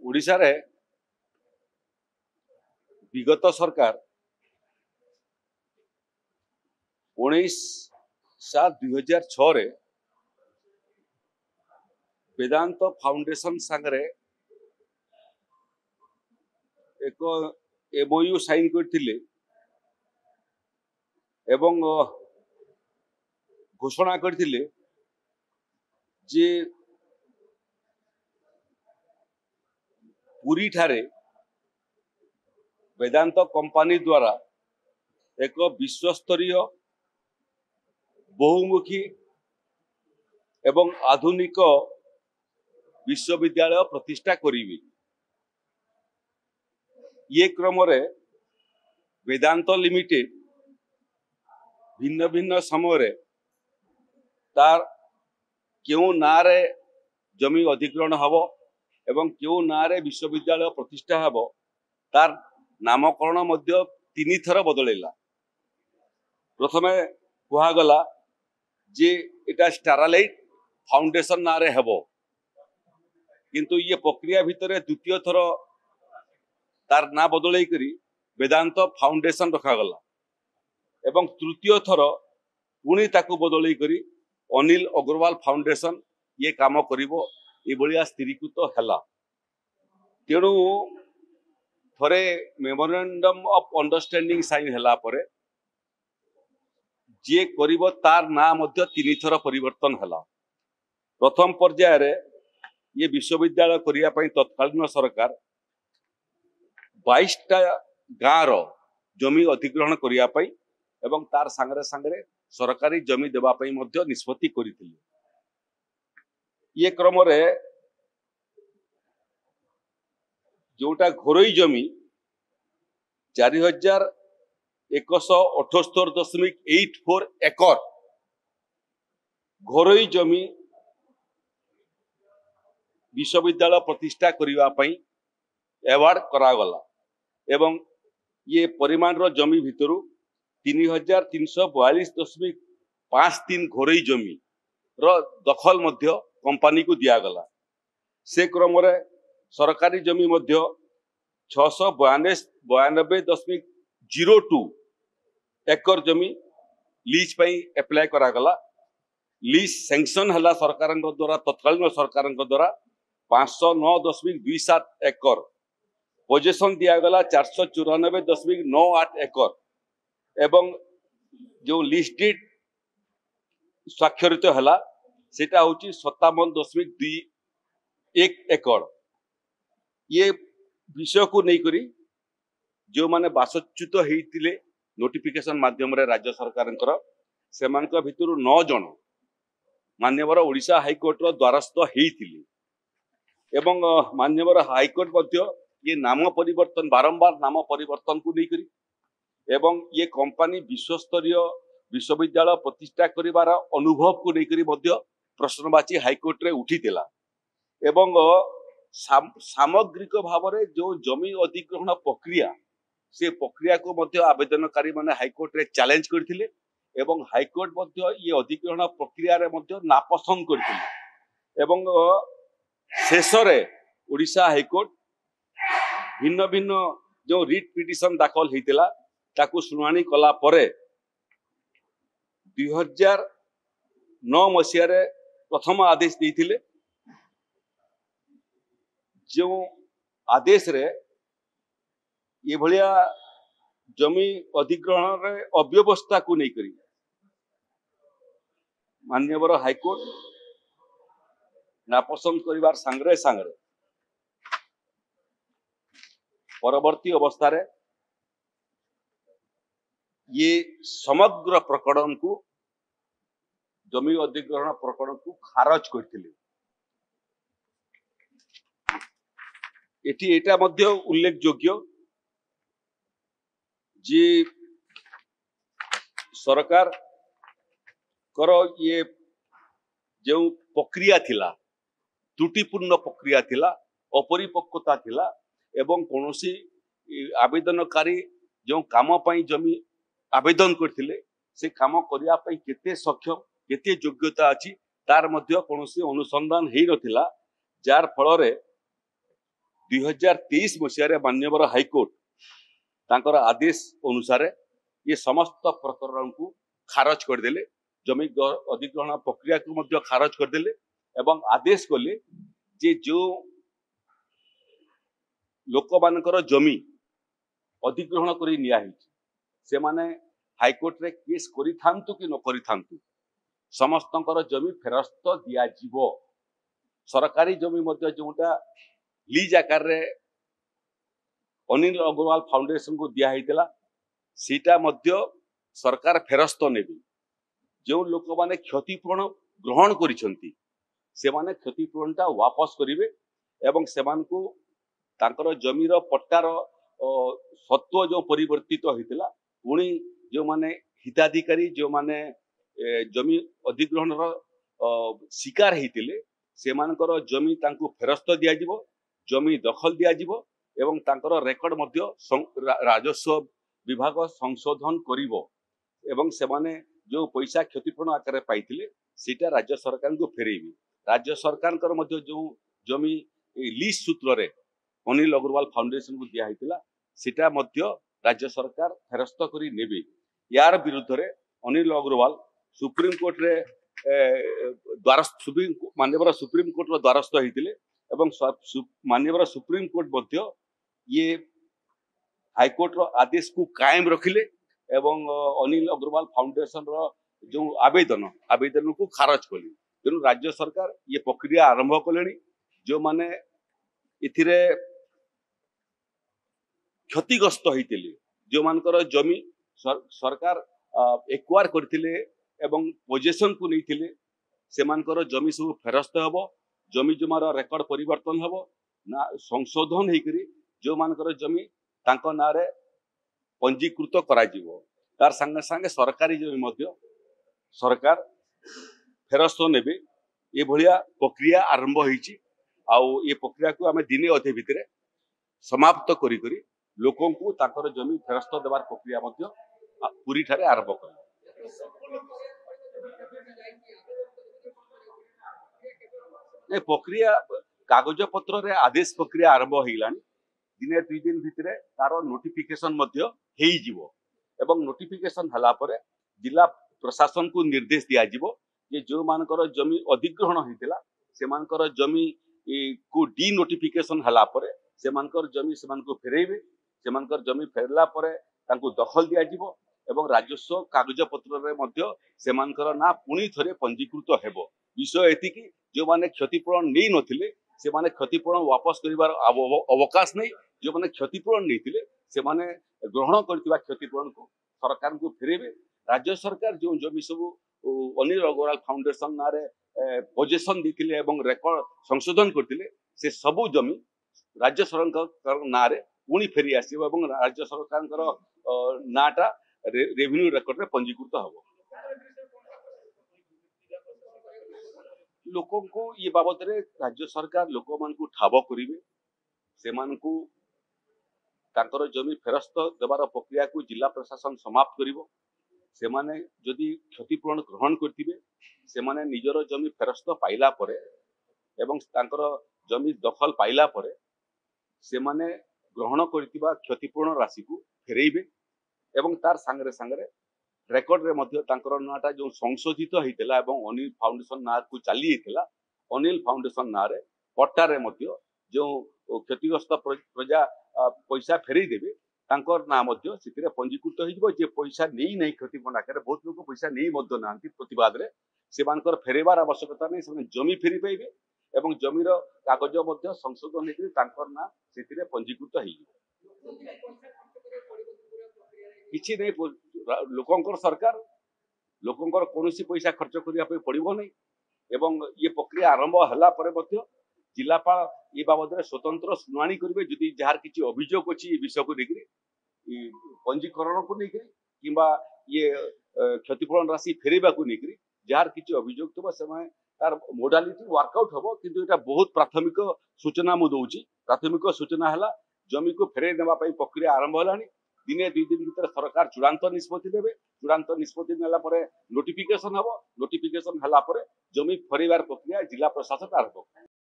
ओडिशा रे विगत सरकार 19/7/2006 रे वेदांत फाउंडेशन संगे एक एमओयू साइन करथिले एवं घोषणा करथिले जे पुरी ठारे वेदांत कंपनी द्वारा एक विश्वस्तरीय बहुमुखी एवं आधुनिक विश्वविद्यालय प्रतिष्ठा करिवे। ये क्रम रे वेदांत लिमिटेड भिन्न भिन्न समय रे तार क्यों ना रे जमी अधिग्रहण हबो एवं क्यों ना रे विश्वविद्यालय प्रतिष्ठा हबो तार नामकरण मध्य 3 थर बदलैला। प्रथमे कुहागला जे एटा स्टारलाइट फाउंडेशन ना रे हबो, किंतु ये प्रक्रिया भितरे द्वितीय थर तार ना बदलै करी वेदांत फाउंडेशन रखा गला एवं तृतीय थर पुणी ताकू बदलै करी अनिल अग्रवाल फाउंडेशन ये काम करिवो ए भलिया स्थिरीकृत हला। तेणु थरे मेमोरेंडम ऑफ अंडरस्टैंडिंग साइन हला परे जे करिवो तार ना मध्य 3 थर परिवर्तन हला। प्रथम पर्याय रे ये विश्वविद्यालय करिया पई तत्कालीन सरकार 22 टा गाँव जमी अधिग्रहण करिया पई एवं तार संगरे संगरे सरकारी जमी देबा पई मध्य निष्पत्ति करिथिले। ये क्रम रे जोटा घरोई जमी 4178.84 एकर घरोई जमी विश्वविद्यालय प्रतिष्ठा करिवा पई एवार्ड करागला एवं ये परिमाण रो जमी भितरु 3342.53 घरोई जमी रो दखल मध्य कंपनी को दिया गला। से क्रम रे सरकारी जमी मध्य 692.02 एकर जमी लीज पई अप्लाई करा गला। लीज सैंक्शन हला सरकारन द्वारा तत्कालीन सरकारन द्वारा 509.27 एकर पोजीशन दिया गला 494.98 एकर एवं जो लिस्ट डीड स्वाक्षरित हला सेटा होची 57.21 एकर। ये विषय को नहीं करी जो माने बासच्युत हेतिले नोटिफिकेशन माध्यम रे राज्य सरकार से भितर 9 जन मान्यवर ओडिशा हाईकोर्ट रो द्वारस्थ हेतिले एवं मान्यवर हाईकोर्ट मध्य ये नाम परिवर्तन बारंबार नाम परिवर्तन को नहीं करी एवं ये कंपनी विश्वस्तरीय विश्वविद्यालय प्रतिष्ठा करिवार अनुभव को नहीं करी मध्य प्रश्नवाची हाईकोर्ट रे उठीतिला एवं सामग्रिक भाव में जो जमी अधिग्रहण प्रक्रिया से प्रक्रिया को मध्य आवेदनकारी माने हाईकोर्ट रे चैलेंज करथिले एवं हाईकोर्ट मध्य ये अधिग्रहण प्रक्रिया रे मध्य नापसंद करथिले एवं शेष रे ओडिशा हाईकोर्ट भिन्न भिन्न जो रिट पिटिशन दाखल हेतिला ताकू सुनानी कला परे 2009 मसीह रे प्रथम आदेश देथिले जो आदेश रे ये भलिया जमी अधिग्रहण रे अव्यवस्था को नहीं करी मान्यवर हाईकोर्ट नापसंद करिवार संगरे संगरे परवर्ती अवस्था रे ये समग्र प्रकरण को जमी अधिग्रहण प्रकरण को खारज करथिले। एटी एटा मध्य उल्लेखयोग्य जे सरकार करो ये जो प्रक्रिया थिला त्रुटिपूर्ण प्रक्रिया थिला अपरिपक्वता थिला एवं कोनोसी आवेदनकारी जो काम पई जमी आवेदन करथिले से काम करिया पई केते सक्षम केते योग्यता अछि तार मध्य कोनोसी अनुसंधान हेई नथिला जार फल रे 2023 मसीह मान्यवर हाइकोर्ट तांकर आदेश अनुसार ये समस्त प्रकरण को खारज करदेले, जमी अधिग्रहण प्रक्रिया को मध्य खारज करदेले एवं आदेश कले जे जो लोक मानकर जमी अधिग्रहण करी निया हिची से माने हाइकोर्ट रे केस करि थांतु कि न करि थांतु समस्तंकर जमी फेरस्त दिया जीवो। सरकारी जमी मध्य जोटा लीज आकार रे अनिल अग्रवाल फाउंडेशन को दिया हितला सीटा मध्य सरकार फेरस्त नेबी। जो लोक माने क्षतिपूरण ग्रहण करिसंती से माने क्षतिपूरणटा वापस करिवे एवं सेमान को तांकर जमीर पट्टार सत्व जो परिवर्तित होइतला पुणी जो माने हिताधिकारी जो माने जमी अधिग्रहण शिकार होइतिले से मानकर जमी तांको फेरस्त दिया जिवो, जमी दखल दिया जिवो एवं तांकर रेकर्ड मध्य राजस्व विभाग संशोधन करिवो एवं से माने जो पैसा क्षतिपूरण आकार पाइतिले सीटा राज्य सरकार को फेरेबी। राज्य सरकार मध्य जो जमी लीज सूत्र रे अनिल अग्रवाल फाउंडेशन को दिया हितला सीटा मध्य राज्य सरकार फेरस्त करी नेबे। यार विरुद्ध रे अनिल अग्रवाल सुप्रीम कोर्ट रे द्वारस्थ मान्यवर सुप्रीम कोर्ट रो द्वारस्थ होइतिले एवं मान्यवर सुप्रीम कोर्ट मध्य ये हाईकोर्ट रो आदेश को कायम रखिले एवं अनिल अग्रवाल फाउंडेशन रो जो आवेदन को खारज कले। तेणु राज्य सरकार ये प्रक्रिया आरंभ कले जो माने इथिरे क्षतिग्रस्त होते जो मानकर जमी सरकार एक्वायर करथिले एवं पोजेशन को नहीं से मानकर जमी सब फेरस्त हबो, जमी जमार रेकर्ड परिवर्तन हबो ना संशोधन होकरी जो मानकर जमी तांको नारे पंजीकृत करा जिवो। तार संगे संगे सरकारी जमी मध्य सरकार फेरस्त नेबे। ये भलिया प्रक्रिया आरंभ होईची आउ ये प्रक्रिया को आमे दिने अधे भितरे समाप्त करी करी लोकों को ताकर जमी फेरस्त देवार प्रक्रिया मध्य पूरी ठारे आरंभ कर। प्रक्रिया कागज पत्र रे आदेश प्रक्रिया आरंभ होइलानी दिने 2 दिन भितरे तार नोटिफिकेशन मध्य हेई जिवो एवं नोटिफिकेशन हला परे जिला प्रशासन को निर्देश दिया जिवो जे जो मानकर जमी अधिग्रहण होइतिला से मानकर जमी को डी नोटिफिकेशन हला परे से मानकर जमी से मानको फेरेइबे। से मानकर जमी फेरला परे तांको दखल दिया जिवो एवं राजस्व कागज पत्र रे मध्य से मानकर ना पुणी थरे पंजीकृत हेबो। विषय एति कि जो माने क्षतिपूरण नै नथिले से माने क्षतिपूरण वापस करिवार अवकाश नै, जो माने क्षतिपूरण नैतिले से माने ग्रहण करथिबा क्षतिपूरण को सरकार को फेरेबे। राज्य सरकार जो जमी सब अनिल अग्रवाल फाउंडेशन नारे पोजेशन दिथिले एवं रेकर्ड संशोधन करथिले से सबु जमी राज्य सरकार नारे पुणी फेरी आसीबो एवं राज्य सरकार नाटा रेवेन्यू रेकर्ड रे पंजीकृत हबो। लोकों को ये बाबत रे राज्य सरकार लोक मान को ठाब करिवे, से मान को तांकर जमी फेरस्त देवार प्रक्रिया को जिला प्रशासन समाप्त करिवो। से माने जदि क्षतिपूरण ग्रहण करथिबे से माने निजर जमी फेरस्त पाइला परे एवं तांकर जमी दखल पाइला परे से माने ग्रहण करथिबा क्षतिपूरण राशि को फेरेइबे एवं तार सांगरे सांगरे रेकर्ड रे मध्य तांकर नाटा जो संशोधित होइतला एवं अनिल फाउंडेशन ना को चाली हितला अनिल फाउंडेशन ना रे पट्टा रे मध्य जो क्षतिग्रस्त प्रजा पैसा फेरेइ देबे तांकर ना मध्य सिथिरे पंजीकृत होइबो। जे पैसा नेई नै क्षतिपूरण आकार बहुत लोक पैसा नेई मध्य नांती प्रतिवाद रे से मानकर फेरेबार आवश्यकता नै, से जमी फेरी पाइबे एवं जमीर कागज मध्य संशोधन हेकि तांकर ना सिथिरे पंजीकृत होइबो। किछि नै लोकंकर सरकार लोकंकर कोनोसी पैसा खर्च करिया पे पड़िबो नै एवं ये प्रक्रिया आरंभ हला परे मध्य जिलापाल ये बाबद रे स्वतंत्र सुनानी करिवे। जदि जहार किछि अभियोग अछि ए विषय को लेकि पंजीकरण को लेकि किबा ये क्षतिपूरण राशि फेरेबा को लेकि जहार किछि अभियोग तबा समय तार मोडालिटी वर्कआउट हबो। किंतु एटा बहुत प्राथमिक सूचना मु दउची। प्राथमिक सूचना हला जमी को फेरे देबा पई प्रक्रिया आरंभ हलानी। दिने 2 दिन भीतर सरकार चूड़ांत निष्पत्ति देबे। चूड़ांत निष्पत्ति नेला परे नोटिफिकेशन हबो। नोटिफिकेशन हला परे जमी फेरेबार प्रक्रिया जिला प्रशासन आरंभ।